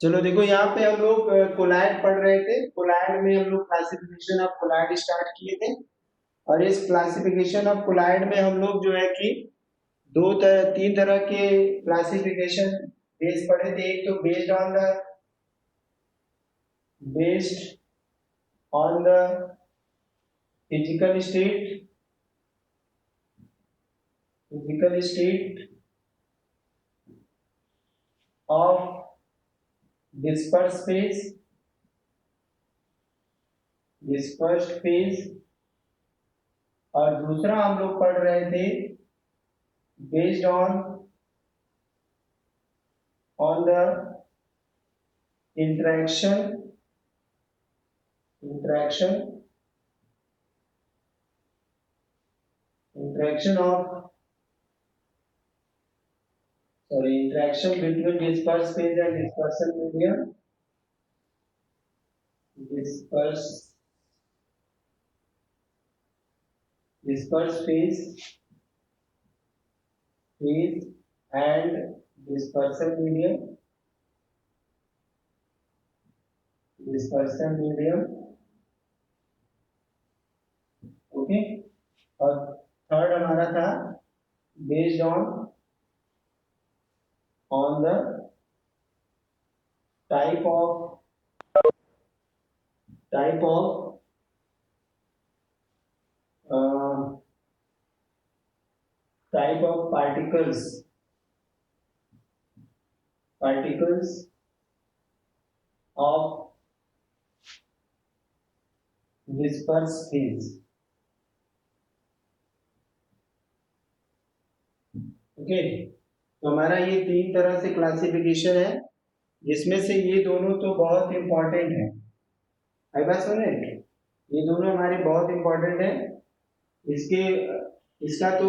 चलो देखो, यहाँ पे हम लोग कोलॉइड पढ़ रहे थे। कोलॉइड में हम लोग क्लासिफिकेशन ऑफ कोलॉइड स्टार्ट किए थे। और इस क्लासिफिकेशन ऑफ कोलॉइड में हम लोग जो है कि तीन तरह के क्लासिफिकेशन बेस पढ़े थे। एक तो based on the physical state physical state of disperse phase. और दूसरा हम लोग पढ़ रहे थे based on the interaction interaction interaction of interaction between dispersed phase and dispersion medium. Disperse Dispersed phase and dispersion medium. Okay. और third हमारा था based on the type of particles of dispersed phase। Okay, तो हमारा ये तीन तरह से classification है, जिसमें से ये दोनों तो बहुत इंपॉर्टेंट है। आई बात सुने, ये दोनों हमारे बहुत इंपॉर्टेंट है। इसके इसका तो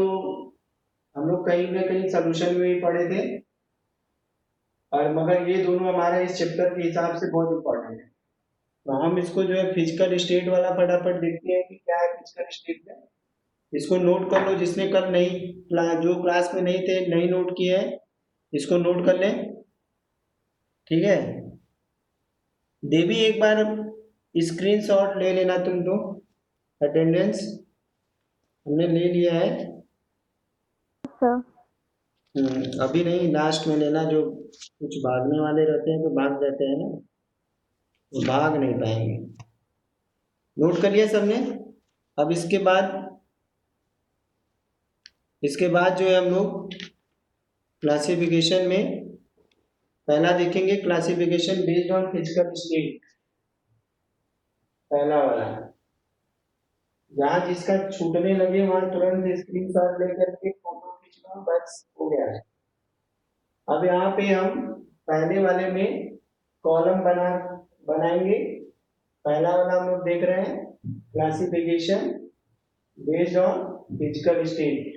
हम लोग कहीं ना कहीं सोल्यूशन में भी पढ़े थे, और मगर ये दोनों हमारे इस चैप्टर के हिसाब से बहुत इंपॉर्टेंट है। तो हम इसको जो है फिजिकल स्टेट वाला फटाफट देखते हैं कि क्या है फिजिकल स्टेट में। इसको नोट कर लो, जिसने कल नहीं जो क्लास में नहीं थे, नहीं नोट किए हैं, इसको नोट कर लें। ठीक है, देवी एक बार स्क्रीनशॉट ले लेना तुम तो। अटेंडेंस हमने ले लिया है सर। अभी नहीं, लास्ट में लेना। जो कुछ भागने वाले रहते हैं तो भाग जाते हैं ना, वो भाग नहीं पाएंगे। नोट कर लिया सबने। अब इसके बाद जो है हम लोग क्लासिफिकेशन में पहला देखेंगे, classification based on physical state. पहला वाला, जहां जिसका छूटने लगे वहां तुरंत स्क्रीनशॉट लेकर के फोटो खींच लो, बस हो गया है। अब यहाँ पे हम पहले वाले में कॉलम बनाएंगे। पहला वाला हम लोग देख रहे हैं classification based on physical state.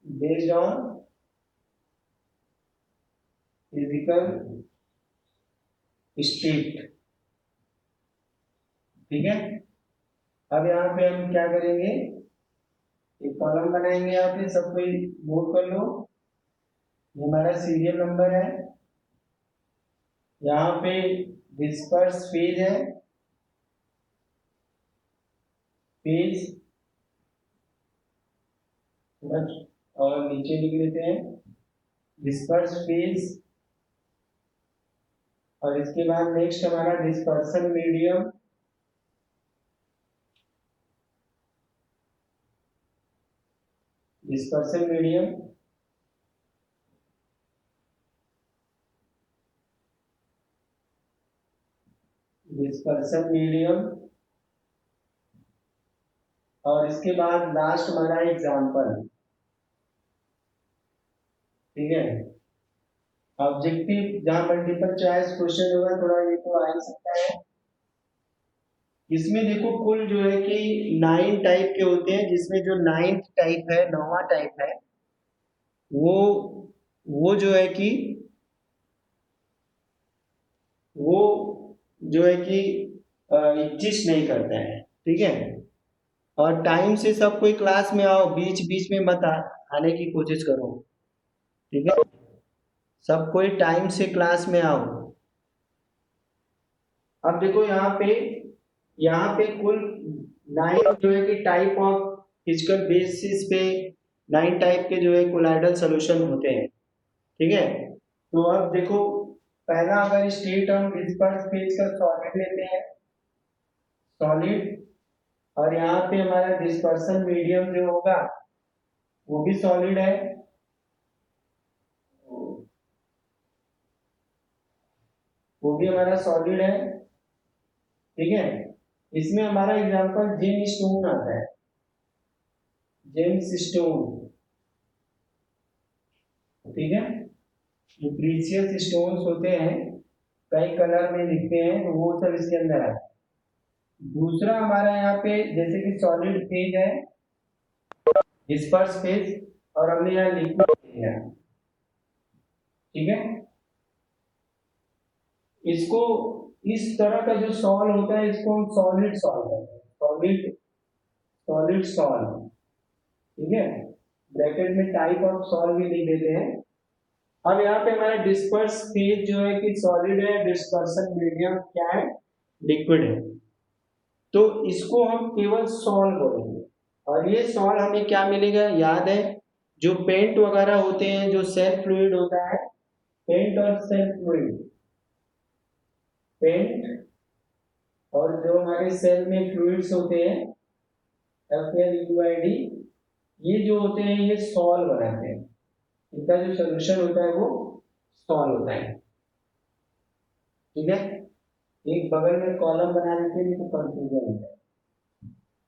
Based on physical state. ठीक है, अब यहाँ पे हम क्या करेंगे, एक कॉलम बनाएंगे। यहाँ पे सब कोई नोट कर लो, ये हमारा सीरियल नंबर है। यहाँ पे डिस्पर्स फेज है, फेज और नीचे लिख लेते हैं डिस्पर्स फेज। और इसके बाद नेक्स्ट हमारा dispersion medium. Dispersion medium dispersion medium और इसके बाद लास्ट हमारा एग्जाम्पल। ठीक है, ऑब्जेक्टिव जहां मल्टीपल चॉइस क्वेश्चन होगा, थोड़ा ये तो आ ही सकता है। इसमें देखो कुल जो है कि 9 टाइप के होते हैं, जिसमें जो 9th टाइप है, 9वां टाइप है, वो वो जो है कि वो जो है कि एग्जिस्ट नहीं करता है। ठीक है, और टाइम से सब कोई क्लास में आओ, बीच बीच में मत आ। आने की कोशिश करो, ठीक है। सब कोई टाइम से क्लास में आओ। अब देखो यहाँ पे कुल 9 जो है कि टाइप ऑफ फिजिकल बेसिस पे 9 टाइप के जो है कोलाइडल सोल्यूशन होते हैं, ठीक है। तो अब देखो, पहला अगर स्टेट हम डिस्पर्स फेज का सॉलिड लेते हैं, सॉलिड, और यहाँ पे हमारा डिस्पर्सन मीडियम जो होगा वो भी सॉलिड है, वो भी हमारा सॉलिड है, ठीक है। इसमें हमारा एग्जांपल जेम स्टोन आता है, जेम्स स्टोन, ठीक है। जो प्रीशियस स्टोन्स होते हैं, कई कलर में दिखते हैं, तो वो सब इसके अंदर आता है। दूसरा हमारा यहाँ पे जैसे कि सॉलिड फेज है, डिस्पर्स फेज, और हमने यहाँ लिक्विड लिया, ठीक है। इसको, इस तरह का जो सॉल होता है इसको हम सॉलिड सॉल कहते हैं, सॉलिड, सॉलिड सॉल, ठीक है। ब्रैकेट में टाइप ऑफ सॉल भी लिख देते हैं। अब यहाँ पे हमारा डिस्पर्स फेज जो है कि सॉलिड है, डिस्पर्सन मीडियम क्या है, लिक्विड है, तो इसको हम केवल सॉल बोलेंगे। और ये सॉल हमें क्या मिलेगा, याद है, जो पेंट वगैरह होते हैं, जो सेल फ्लूइड होता है, पेंट और सेल फ्लूइड, पेंट और जो हमारे सेल में फ्लूइड्स होते हैं, FLUID, ये जो होते हैं ये सॉल बनाते हैं, इनका जो सोल्यूशन होता है वो सॉल होता है, ठीक है। एक बगल में कॉलम बना देते हैं तो कंफ्यूजन होता है।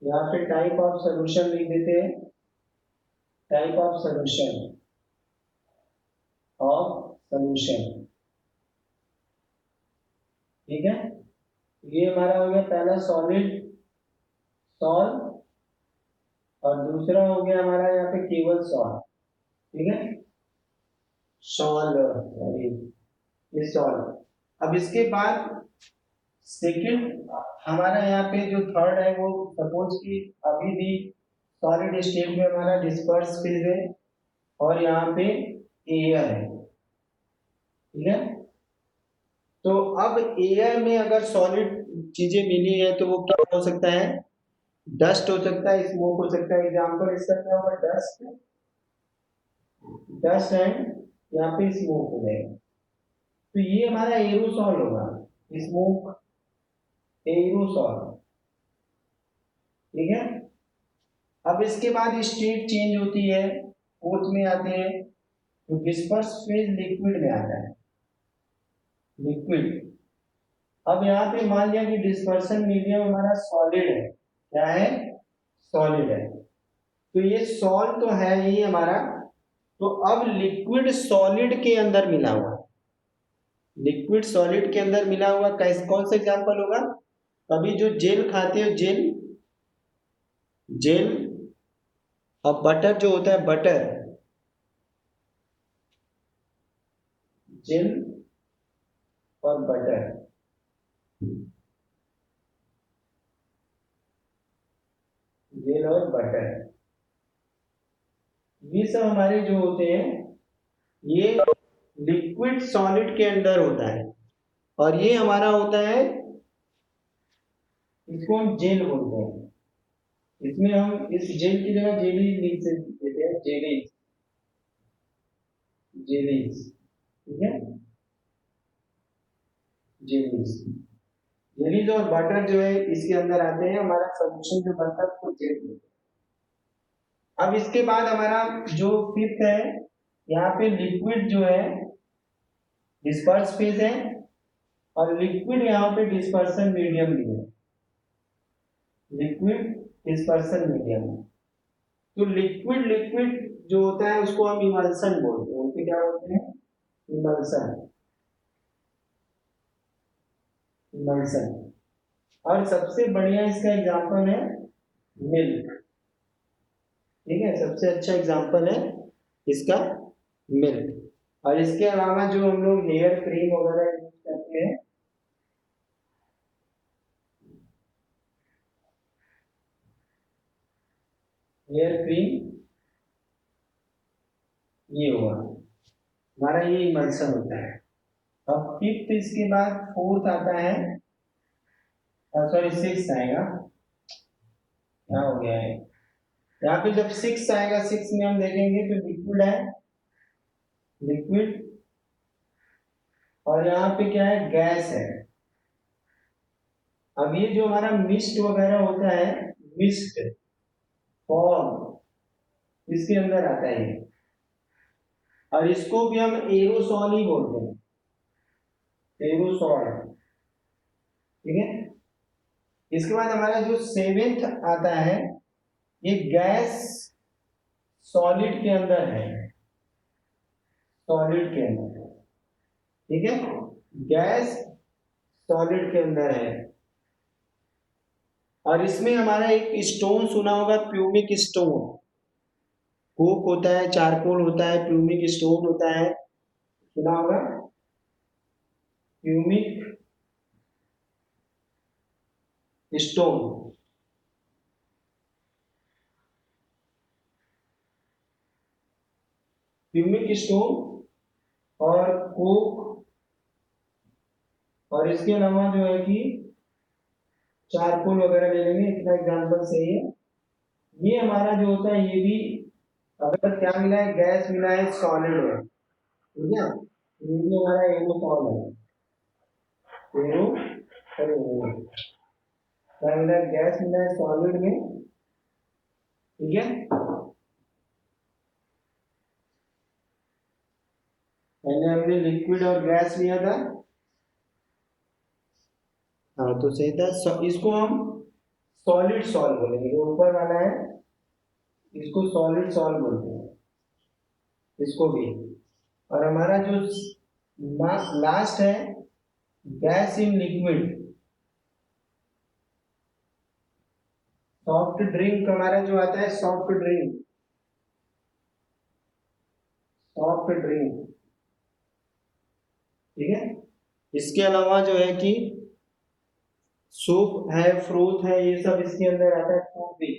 यहाँ पे टाइप ऑफ सोल्यूशन लिख देते हैं, type of solution, of solution, ठीक है। ये हमारा हो गया पहला सॉलिड सॉल, और दूसरा हो गया हमारा यहाँ पे केवल सॉल, ठीक है, सॉल, ये सॉल। अब इसके बाद सेकंड हमारा यहाँ पे जो थर्ड है वो, सपोज कि अभी भी सॉलिड स्टेट में हमारा डिस्पर्स फेज है और यहाँ पे एयर है, ठीक है। तो अब एयर में अगर सॉलिड चीजें मिली है तो वो क्या हो सकता है, डस्ट हो सकता है, स्मोक हो सकता है। एग्जांपल इसका क्या होगा, डस्ट, डस्ट एंड यहाँ पे स्मोक हो जाएगा, तो ये हमारा एरोसॉल होगा, स्मोक, एरोसॉल, ठीक है। अब इसके बाद स्टेट चेंज होती है, फोर्थ में आते हैं, तो डिस्पर्स फेज लिक्विड में आता है, लिक्विड। अब यहाँ पे मान लिया कि डिस्पर्सन मीडियम हमारा सॉलिड है, क्या है, सॉलिड है, तो ये सॉल तो है ही हमारा, तो अब लिक्विड सॉलिड के अंदर मिला हुआ, लिक्विड सॉलिड के अंदर मिला हुआ कैसे, कौन सा एग्जांपल होगा, अभी जो जेल खाते हो, जेल, जेल, और बटर जो होता है, बटर, जेल और बटर, जेल और बटर, ये सब हमारे जो होते हैं ये लिक्विड सॉलिड के अंदर होता है, और ये हमारा होता है, इसको हम जेल बोलते हैं। इसमें हम इस जेल की जगह जेली लिख देते हैं, जेलीज, जेलीज, ठीक है, जेलीज, जेलीज और बटर जो है इसके अंदर आते हैं, हमारा सोल्यूशन जो बनता है उसको जेल बोलते हैं। अब इसके बाद हमारा जो फिफ्थ है, यहाँ पे लिक्विड जो है डिस्पर्स फेज है, और लिक्विड यहाँ पे डिस्पर्सन मीडियम भी है, लिक्विड डिस्पर्सन मीडियम। तो लिक्विड लिक्विड जो होता है उसको हम इमल्सन बोलते हैं, उसे क्या बोलते हैं, इमल्सन, इमल्सन। और सबसे बढ़िया इसका एग्जांपल है मिल्क, ठीक है, सबसे अच्छा एग्जांपल है इसका मिल्क। और इसके अलावा जो हम लोग हेयर क्रीम वगैरह यूज करते हैं, हेयर क्रीम, ये हुआ हमारा, ये इमल्सन होता है। अब फिफ्थ इसके बाद फोर्थ आता है, सॉरी सिक्स आएगा, क्या हो गया है यहाँ पे, जब सिक्स आएगा सिक्स में हम देखेंगे तो लिक्विड है, लिक्विड, और यहाँ पे क्या है, गैस है। अब ये जो हमारा मिस्ट वगैरह होता है, मिस्ट फॉर्म इसके अंदर आता है ये, और इसको भी हम एरोसॉल ही बोलते हैं, एरोसॉल, ठीक है। इसके बाद हमारा जो सेवेंथ आता है, ये गैस सॉलिड के अंदर है, सॉलिड के अंदर, ठीक है, गैस सॉलिड के अंदर है। और इसमें हमारा एक स्टोन सुना होगा, प्यूमिक स्टोन, कोक होता है, चारकोल होता है, प्यूमिक स्टोन होता है, सुना होगा, प्यूमिक स्टोन। प्यूमिक स्टोन और कोक, और इसके अलावा जो है कि चारकोल वगैरह ले लेंगे, इतना एग्जांपल सही है। ये हमारा जो होता है, ये भी अगर क्या मिला है, गैस मिला है, सॉलिड है, ठीक है, ये भी हमारा एरोसॉल है, एरो, अरे क्या मिला है, गैस मिला है सॉलिड में, ठीक है। पहले हमने लिक्विड और गैस लिया था, हाँ तो सही था। इसको हम सॉलिड सॉल बोलेंगे, जो ऊपर वाला है इसको सॉलिड सॉल बोलते हैं, इसको भी। और हमारा जो लास्ट है, gas in liquid, soft drink हमारा जो आता है, सॉफ्ट ड्रिंक, सॉफ्ट ड्रिंक, ठीक है। इसके अलावा जो है कि सूप है, फ्रूट है, ये सब इसके अंदर आता है, सूप भी,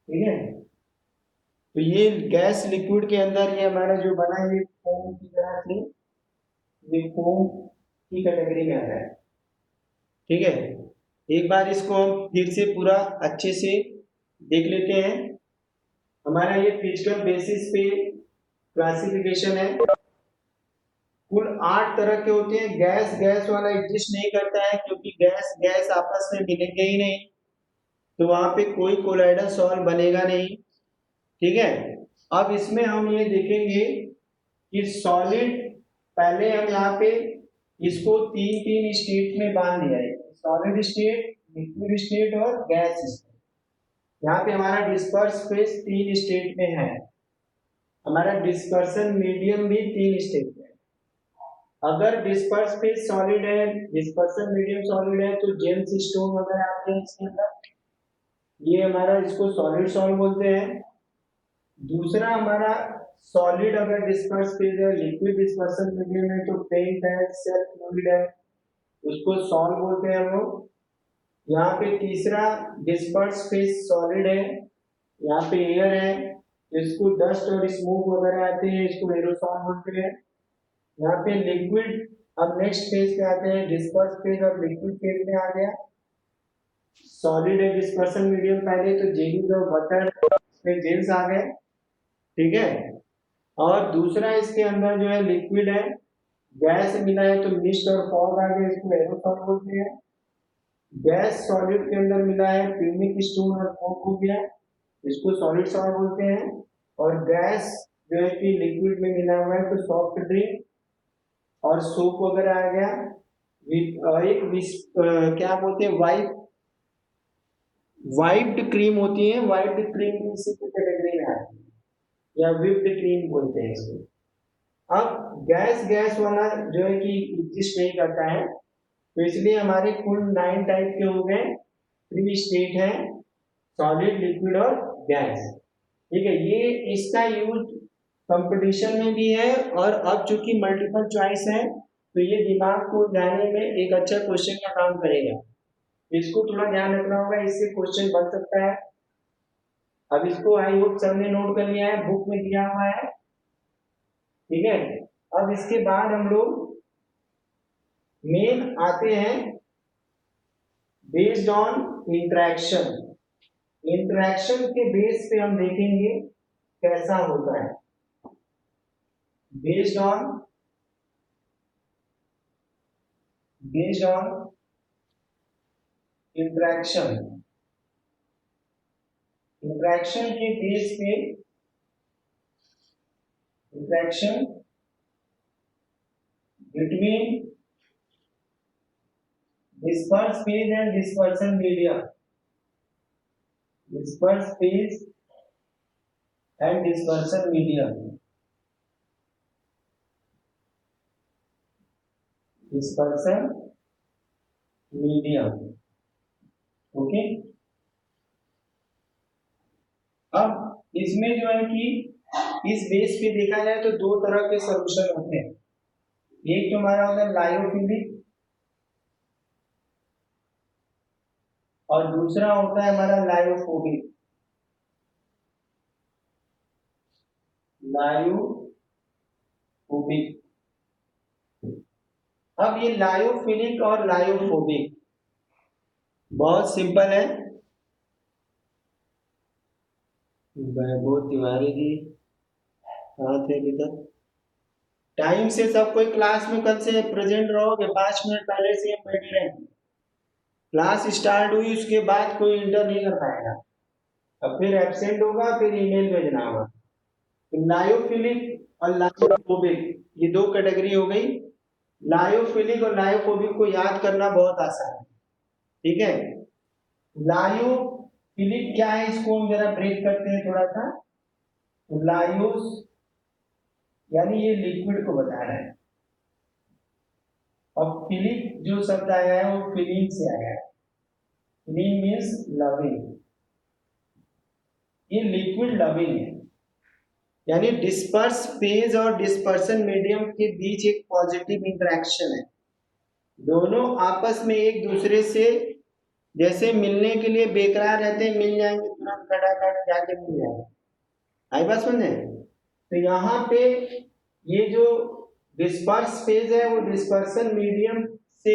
ठीक है। तो ये गैस लिक्विड के अंदर ये हमारा जो बना है, ये फोम की तरह से, ये फोम की कैटेगरी में आता है, ठीक है। एक बार इसको हम फिर से पूरा अच्छे से देख लेते हैं। हमारा ये फिजिकल बेसिस पे क्लासिफिकेशन है, कुल 8 तरह के होते हैं। गैस गैस वाला एग्जिस्ट नहीं करता है, क्योंकि गैस गैस आपस में मिलेंगे ही नहीं, तो वहां पे कोई कोलाइडल सॉल्व बनेगा नहीं, ठीक है। अब इसमें हम ये देखेंगे कि सॉलिड, पहले हम यहाँ पे इसको तीन तीन स्टेट में बांध दिया है, सॉलिड स्टेट, लिक्विड स्टेट और गैस स्टेट। यहाँ पे हमारा डिस्पर्स फेज 3 स्टेट में है, हमारा डिस्पर्सन मीडियम भी 3 स्टेट में है। अगर डिस्पर्स फेज सॉलिड है, डिस्पर्सन मीडियम सॉलिड है, तो जेम्स स्टोन वगैरह आते हैं इसके अंदर, ये हमारा इसको सॉलिड सॉल्व बोलते हैं। दूसरा हमारा सॉलिड अगर डिस्पर्स फेज है, लिक्विड डिस्पर्सन मीडियम है, तो पेंट है, सेल फ्लूइड है, उसको सॉल्व बोलते हैं हम लोग। यहाँ पे तीसरा डिस्पर्स फेज सॉलिड है, यहाँ पे एयर है, इसको डस्ट और स्मोक वगैरह आते हैं, इसको एरोसॉल बोलते हैं। यहाँ पे लिक्विड, अब नेक्स्ट फेज पे आते हैं, डिस्पर्स फेज और लिक्विड फेज में आ गया। सॉलिड है डिस्पर्सन मीडियम पहले, तो जेलीज और वाटर में जेल्स आ गए, ठीक है। और दूसरा इसके अंदर जो है लिक्विड है, गैस मिला है, तो मिस्ट और फॉग आ गए, इसको एरोसॉल बोलते हैं। गैस सॉलिड के अंदर मिला है, प्यूमिक स्टोन और फॉग हो गया, इसको सॉलिड सॉल्ट बोलते हैं। और गैस जो है कि लिक्विड में मिला हुआ है, तो सॉफ्ट ड्रिंक और सूप वगैरह आ गया। एक क्या बोलते हैं, वाइप्ड क्रीम होती है, वाइप्ड क्रीम इसी की कैटेगरी में आती है, या व्हिप्ड क्रीम बोलते हैं इसको। अब गैस गैस वाला जो है कि एग्जिस्ट नहीं करता है, तो इसलिए हमारे कुल 9 टाइप के हो गए, 3 स्टेट है, सॉलिड, लिक्विड और गैस, ठीक है। ये इसका यूज कंपटीशन में भी है, और अब चूंकि मल्टीपल चॉइस है, तो ये दिमाग को जाने में एक अच्छा क्वेश्चन का काम करेगा, इसको थोड़ा ध्यान रखना होगा, इससे क्वेश्चन बन सकता है। अब इसको आई होप सबने नोट कर लिया है, बुक में दिया हुआ है, ठीक है। अब इसके बाद हम लोग मेन आते हैं बेस्ड ऑन इंटरेक्शन। इंटरेक्शन के बेस पे हम देखेंगे कैसा होता है, बेस्ड ऑन इंटरेक्शन। इंटरेक्शन के बेस पे interaction between disperse phase and dispersion media, disperse phase and dispersion media, dispersion media, okay. अब इसमें जो है कि इस बेस पे देखा जाए तो दो तरह के सॉल्यूशन होते हैं, एक तो हमारा होता है लायोफिलिक और दूसरा होता है हमारा लायोफोबिक। लायोफोबिक। अब ये लायोफिलिक और लायोफोबिक बहुत सिंपल है। वैभव तिवारी जी कहाँ थे अभी तक? टाइम से सब कोई क्लास में कल से प्रेजेंट रहोगे, 5 मिनट पहले से हम बैठे रहेंगे। क्लास स्टार्ट हुई उसके बाद कोई इंटर नहीं कर पाएगा, अब फिर एब्सेंट होगा, फिर ईमेल भेजना होगा। तो लायोफिलिक और लायोफोबिक ये दो कैटेगरी हो गई। लायोफिलिक और लायोफोबिक को याद करना बहुत आसान है, ठीक है। लायोफिलिक क्या है, इसको हम जरा ब्रेक करते हैं थोड़ा सा। तो लायोस यानी ये लिक्विड को बता रहा है, और फिलिक जो शब्द आया है वो फिलिंग से आया है। फिलिंग मीन्स लविंग, ये लिक्विड लविंग है। यानी डिस्पर्स फेज और डिस्पर्सन मीडियम के बीच एक पॉजिटिव इंटरेक्शन है, दोनों आपस में एक दूसरे से जैसे मिलने के लिए बेकरार रहते हैं, मिल जाएंगे तुरंत खटाखट जाके मिल जाएंगे। आई बात समझे? तो यहाँ पे ये जो डिस्पर्स फेज है वो डिस्पर्सन मीडियम से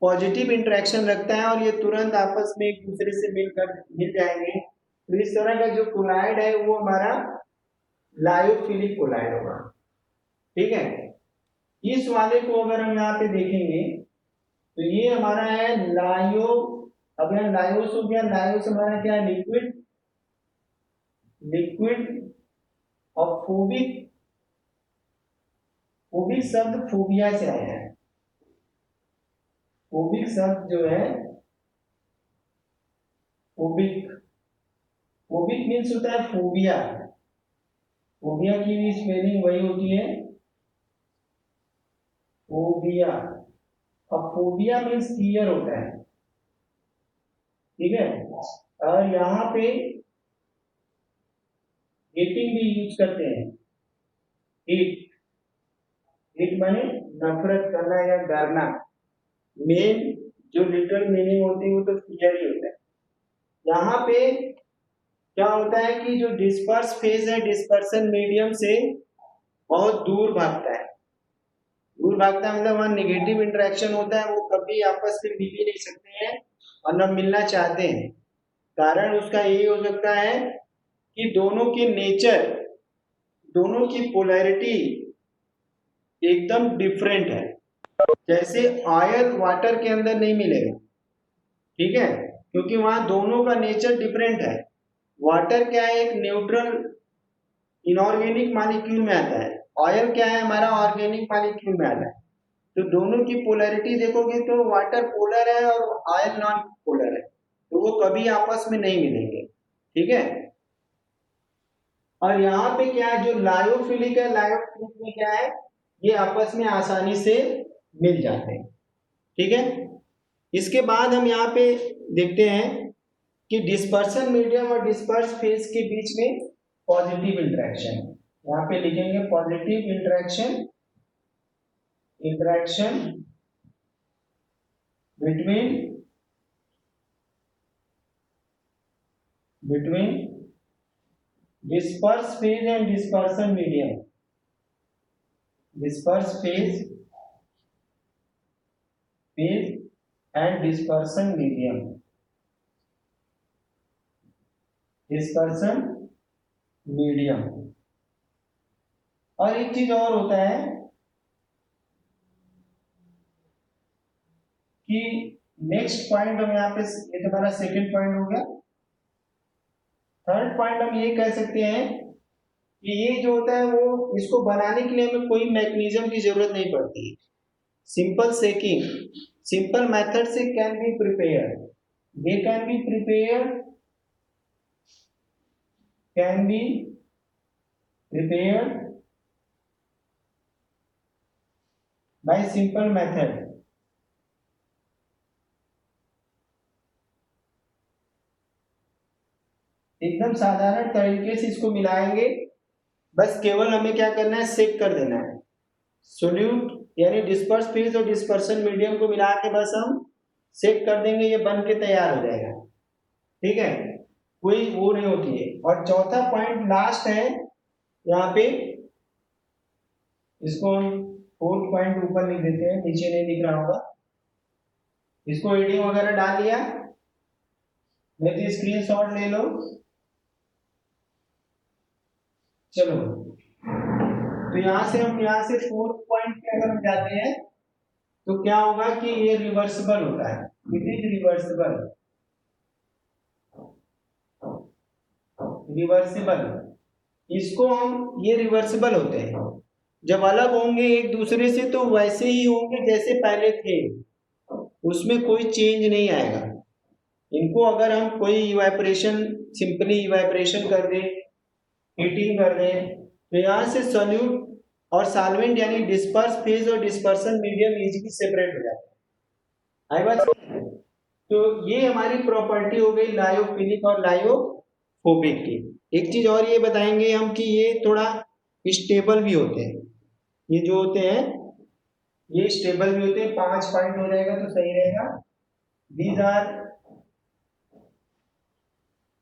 पॉजिटिव इंटरेक्शन रखता है और ये तुरंत आपस में एक दूसरे से मिल जाएंगे। तो इस तरह का जो कोलाइड है वो हमारा लायोफिलिक कोलाइड होगा, ठीक है। इस वाले को अगर हम यहाँ पे देखेंगे तो ये हमारा है लायो। अब यहाँ लायोस हो गया, लायोस हमारा क्या है, लिक्विड। लिक्विड और फोबिक, फोबिक शब्द फोबिया से आया है। फोबिक शब्द जो है फोबिक, फोबिक मीन्स होता है फोबिया। फोबिया की भी स्पेलिंग वही होती है, फोबिया। अब फोबिया मीन्स फियर होता है, ठीक है। और यहाँ पे हेटिंग भी यूज करते हैं, हेट। हेट माने नफरत करना या डरना। मेन जो लिटरल मीनिंग होती है वो तो फियर ही होता है। यहाँ पे क्या होता है कि जो डिस्पर्स फेज है डिस्पर्सन मीडियम से बहुत दूर भागता है। दूर भागता है मतलब वहां नेगेटिव इंटरेक्शन होता है, वो कभी आपस में मिल ही नहीं सकते हैं और न मिलना चाहते हैं। कारण उसका यही हो सकता है कि दोनों के नेचर, दोनों की पोलैरिटी एकदम डिफरेंट है। जैसे ऑयल वाटर के अंदर नहीं मिलेगा, ठीक है, क्योंकि वहां दोनों का नेचर डिफरेंट है। वाटर क्या है, एक न्यूट्रल इनऑर्गेनिक मॉलिक्यूल में आता है, ऑयल क्या है हमारा ऑर्गेनिक मॉलिक्यूल में आता है। तो दोनों की पोलैरिटी देखोगे तो वाटर पोलर है और ऑयल नॉन पोलर है, तो वो कभी आपस में नहीं मिलेंगे, ठीक है। और यहाँ पे क्या है, जो लायोफिलिक है, लायोफिलिक में क्या है, ये आपस में आसानी से मिल जाते हैं, ठीक है। इसके बाद हम यहाँ पे देखते हैं कि डिस्पर्सन मीडियम और डिस्पर्स फेज के बीच में पॉजिटिव इंटरेक्शन। यहाँ पे लिखेंगे positive interaction, interaction between disperse phase and dispersion medium, disperse phase and dispersion medium, dispersion medium. और एक चीज और होता है कि नेक्स्ट पॉइंट हम यहाँ पे, ये तुम्हारा सेकंड पॉइंट हो गया। थर्ड पॉइंट हम ये कह सकते हैं कि ये जो होता है वो, इसको बनाने के लिए हमें कोई मैकेनिज्म की जरूरत नहीं पड़ती है। सिंपल सेकिंग, सिंपल मेथड से can be prepared, they can be prepared, can be prepared by simple method. एकदम साधारण तरीके से इसको मिलाएंगे, बस केवल हमें क्या करना है, सेक कर देना है। सोल्यूट यानी डिस्पर्स फेज और डिस्पर्सन मीडियम को मिला के बस हम सेक कर देंगे, ये बन के तैयार हो जाएगा। ठीक है, कोई वो नहीं होती है। और चौथा पॉइंट लास्ट है यहाँ पे, इसको हम फोर्थ पॉइंट ऊपर लिख देते हैं, नीचे नहीं लिख रहा होगा। इसको हेडिंग वगैरह डाल लिया, नहीं तो स्क्रीनशॉट ले लो। चलो, तो यहाँ से फोर्थ पॉइंट पे अगर हम जाते हैं तो क्या होगा कि ये रिवर्सिबल होता है, इट इज रिवर्सिबल, रिवर्सिबल। इसको हम, ये रिवर्सिबल होते हैं, जब अलग होंगे एक दूसरे से तो वैसे ही होंगे जैसे पहले थे, उसमें कोई चेंज नहीं आएगा। इनको अगर हम कोई इवेपोरेशन, सिंपली इवेपोरेशन कर दें, हीटिंग कर दें, तो यहाँ से सॉल्यूट और सॉल्वेंट यानी डिस्पर्स फेज और डिस्पर्सन मीडियम इजीली सेपरेट हो जाता है। आई बात? तो ये हमारी प्रॉपर्टी हो गई लायोफिलिक और लायोफोबिक की। एक चीज और ये बताएंगे हम कि ये थोड़ा स्टेबल भी होते हैं, ये जो होते हैं ये स्टेबल भी होते हैं। 5 पॉइंट हो जाएगा तो सही रहेगा।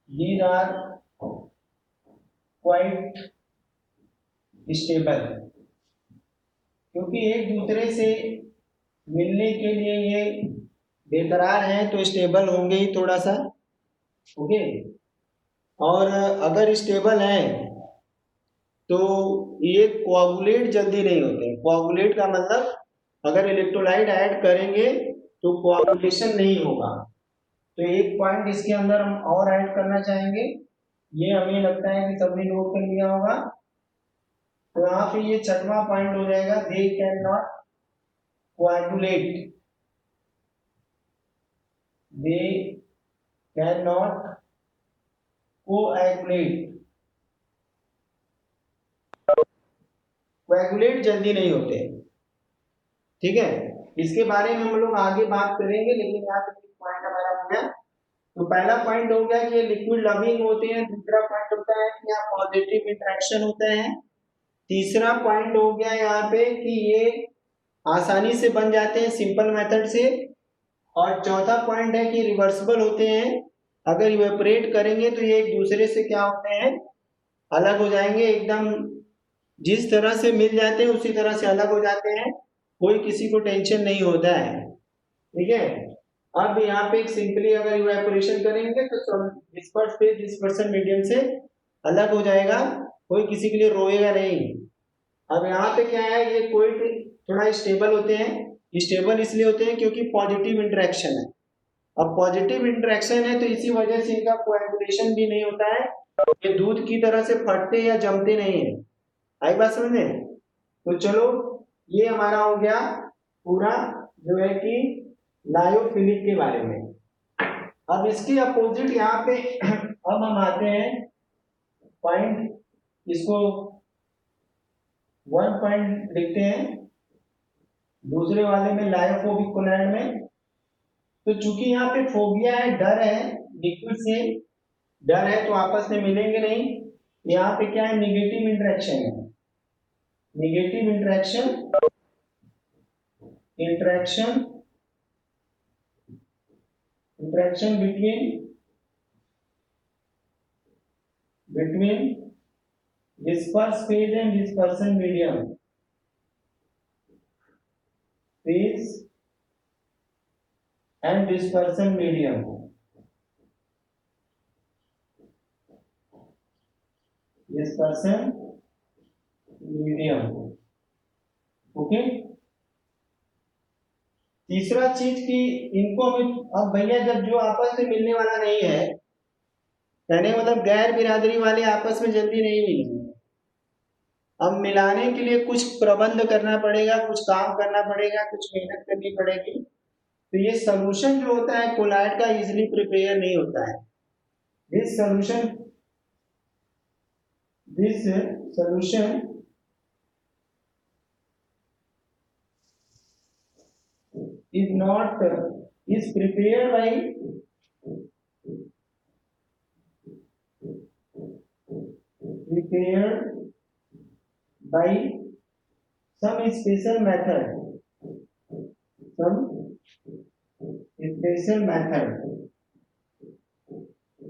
these are quite stable, क्योंकि एक दूसरे से मिलने के लिए ये बेकरार है तो स्टेबल होंगे ही थोड़ा सा। ओके, और अगर स्टेबल है तो ये कोआगुलेट जल्दी नहीं होते। कोआगुलेट का मतलब अगर इलेक्ट्रोलाइट ऐड करेंगे तो कोआगुलेशन नहीं होगा। तो एक पॉइंट इसके अंदर हम और ऐड करना चाहेंगे, ये हमें लगता है कि सबने नोट कर लिया होगा। तो यहाँ पे ये छठवां पॉइंट हो जाएगा, they can not coagulate, they can not coagulate, coagulate जल्दी नहीं होते। ठीक है, इसके बारे में हम लोग आगे बात करेंगे, लेकिन यहाँ पे पॉइंट हमारा हो गया। तो पहला पॉइंट हो गया कि ये लिक्विड लविंग होते हैं। दूसरा पॉइंट होता है कि यहाँ पॉजिटिव इंटरेक्शन होता है। तीसरा पॉइंट हो गया यहाँ पे कि ये आसानी से बन जाते हैं सिंपल मेथड से। और चौथा पॉइंट है कि रिवर्सिबल होते हैं, अगर इवेपोरेट करेंगे तो ये एक दूसरे से क्या होते हैं, अलग हो जाएंगे। एकदम जिस तरह से मिल जाते हैं उसी तरह से अलग हो जाते हैं, कोई किसी को टेंशन नहीं होता है। ठीक है, अब यहाँ पे एक सिंपली अगर इवेपोरेशन करेंगे तो डिस्पर्स फेज डिस्पर्सन मीडियम से अलग हो जाएगा, कोई किसी के लिए रोएगा नहीं। अब यहाँ पे क्या है, ये कोई थोड़ा स्टेबल होते हैं। स्टेबल इसलिए होते हैं क्योंकि पॉजिटिव इंटरेक्शन है। अब पॉजिटिव इंटरेक्शन है तो इसी वजह से इनका कोएगुलेशन भी नहीं होता है, ये दूध की तरह से फटते या जमते नहीं है। आई बात समझ में? तो चलो, ये हमारा हो गया पूरा जो है कि लायोफिलिक के बारे में। अब इसके अपोजिट यहाँ पे अब हम आते हैं पॉइंट, इसको 1 पॉइंट लिखते हैं दूसरे वाले में, लायोफोबिक कोलैंड में। तो चूंकि यहाँ पे फोबिया है, डर है, लिक्विड से डर है, तो आपस में मिलेंगे नहीं। यहाँ पे क्या है, निगेटिव इंटरेक्शन है, negative interaction, interaction between disperse phase and dispersion medium, phase and dispersion medium, dispersion medium. Okay, तीसरा चीज कि इनको हमें, अब भैया जब जो आपस में मिलने वाला नहीं है, कहने मतलब गैर बिरादरी वाले आपस में जल्दी नहीं मिलेंगे, अब मिलाने के लिए कुछ प्रबंध करना पड़ेगा, कुछ काम करना पड़ेगा, कुछ मेहनत करनी पड़ेगी। तो ये सॉल्यूशन जो होता है कोलाइड का इजीली प्रिपेयर नहीं होता है। This solution is prepared by some special method,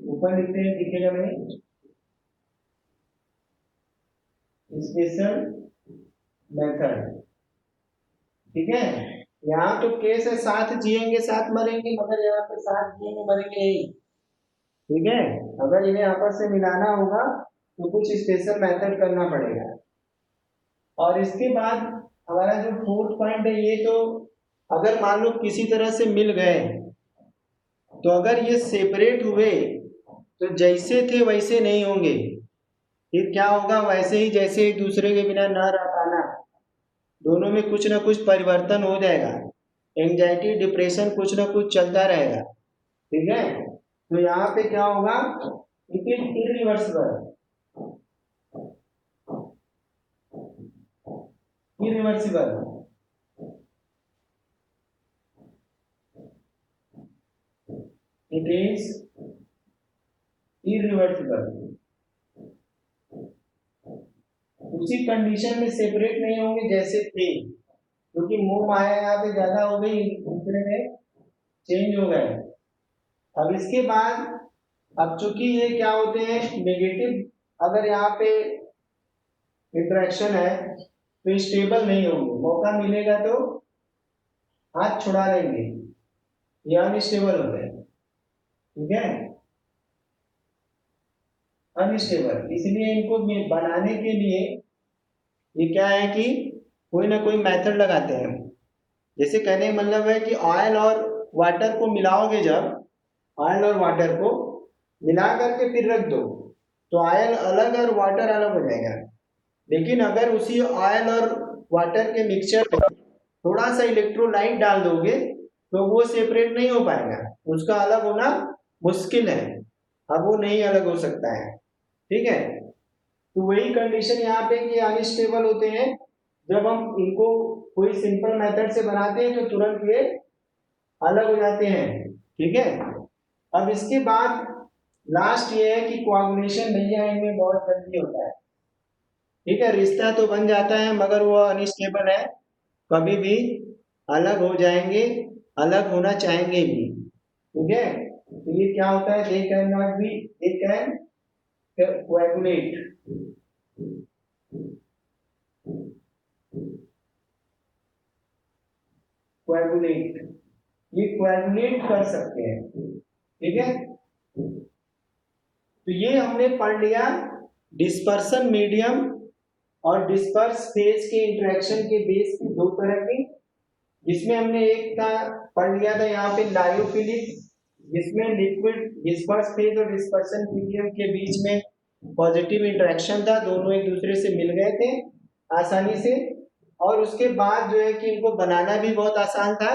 ऊपर लिखते हैं, दिखेगा नहीं, स्पेशल मेथड। ठीक है, यहाँ तो केस है साथ जिएंगे साथ मरेंगे, मगर यहाँ पे साथ जिएंगे मरेंगे नहीं। ठीक है, अगर इन्हें आपस से मिलाना होगा तो कुछ स्पेशल मेथड करना पड़ेगा। और इसके बाद हमारा जो फोर्थ पॉइंट है, ये तो अगर मान लो किसी तरह से मिल गए, तो अगर ये सेपरेट हुए तो जैसे थे वैसे नहीं होंगे, फिर क्या होगा, वैसे ही जैसे एक दूसरे के बिना ना रह पाना, दोनों में कुछ ना कुछ परिवर्तन हो जाएगा, एंजाइटी डिप्रेशन कुछ ना कुछ चलता रहेगा। ठीक है, तो यहाँ पे क्या होगा, it is irreversible, irreversible. It is irreversible, उसी कंडीशन में सेपरेट नहीं होंगे जैसे थे, क्योंकि मोह माया यहाँ पे ज्यादा हो गई, दूसरे में चेंज हो गए। अब इसके बाद, अब चूंकि ये क्या होते हैं नेगेटिव, अगर यहाँ पे इंटरेक्शन है तो स्टेबल नहीं होंगे, मौका मिलेगा तो हाथ छुड़ा लेंगे, ये अनस्टेबल होते हैं। ठीक है, अनस्टेबल, इसलिए इनको बनाने के लिए ये क्या है कि कोई ना कोई मेथड लगाते हैं। जैसे कहने का मतलब है कि ऑयल और वाटर को मिलाओगे, जब ऑयल और वाटर को मिला करके फिर रख दो तो ऑयल अलग और वाटर अलग हो जाएगा। लेकिन अगर उसी ऑयल और वाटर के मिक्सचर में थोड़ा सा इलेक्ट्रोलाइट डाल दोगे तो वो सेपरेट नहीं हो पाएगा, उसका अलग होना मुश्किल है, अब वो नहीं अलग हो सकता है। ठीक है, तो वही कंडीशन यहाँ पे कि अनस्टेबल होते हैं, जब हम इनको कोई सिंपल मेथड से बनाते हैं तो तुरंत ये अलग हो जाते हैं। ठीक है, अब इसके बाद लास्ट ये है कि कोआगुलेशन भैया इनमें बहुत जल्दी होता है। ठीक है, रिश्ता तो बन जाता है मगर वो अनस्टेबल है, कभी भी अलग हो जाएंगे, अलग होना चाहेंगे भी। ठीक है, तो ये क्या होता है, दे can not be, they can coagulate, coagulate, ये कोएगुलेट कर सकते हैं। ठीक है, तो ये हमने पढ़ लिया डिस्पर्सन मीडियम और डिस्पर्स फेज के इंटरेक्शन के बेस की दो तरह की, जिसमें हमने एक का पढ़ लिया था यहाँ पे लायोफिलिक, जिसमें लिक्विड डिस्पर्स फेज और डिस्पर्सन मीडियम के बीच में पॉजिटिव इंटरेक्शन था, दोनों एक दूसरे से मिल गए थे आसानी से। और उसके बाद जो है कि इनको बनाना भी बहुत आसान था,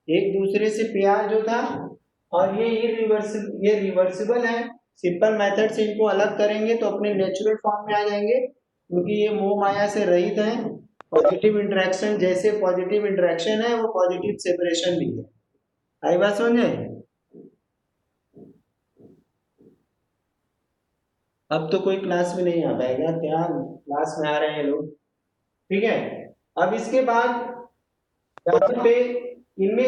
एक दूसरे से प्यार जो था, और ये रिवर्सिबल है, सिंपल मेथड से इनको अलग करेंगे तो अपने नेचुरल फॉर्म में आ जाएंगे, क्योंकि ये मोह माया से रहित हैं। पॉजिटिव इंटरेक्शन, जैसे पॉजिटिव इंटरेक्शन है वो पॉजिटिव सेपरेशन भी है। आई बात समझे? अब तो कोई क्लास में नहीं आ पाएगा, क्या क्लास में आ रहे हैं लोग। ठीक है, अब इसके बाद यहाँ पे इनमें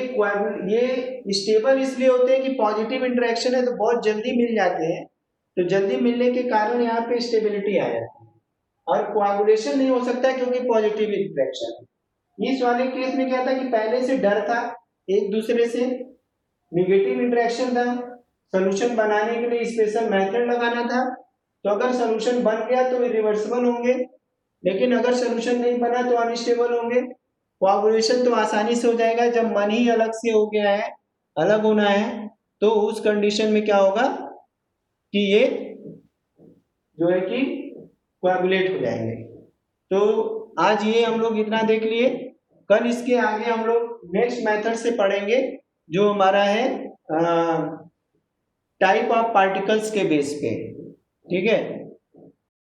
ये स्टेबल इसलिए होते हैं कि पॉजिटिव इंटरेक्शन है तो बहुत जल्दी मिल जाते हैं, तो जल्दी मिलने के कारण यहाँ पे स्टेबिलिटी आ जाती है। और कोआगुलेशन नहीं हो सकता क्योंकि पॉजिटिव इंटरेक्शन है। इस वाले केस में क्या था कि पहले से डर था, एक दूसरे से नेगेटिव इंटरेक्शन था, सोल्यूशन बनाने के लिए स्पेशल मेथड लगाना था। तो अगर सोल्यूशन बन गया तो रिवर्सिबल होंगे, लेकिन अगर सोल्यूशन नहीं बना तो अनस्टेबल होंगे। कोआगुलेशन तो आसानी से हो जाएगा, जब मन ही अलग से हो गया है, अलग होना है, तो उस कंडीशन में क्या होगा कि ये जो है कि कोआगुलेट हो जाएंगे। तो आज ये हम लोग इतना देख लिए, कल इसके आगे हम लोग नेक्स्ट मेथड से पढ़ेंगे जो हमारा है टाइप ऑफ पार्टिकल्स के बेस पे, ठीक है।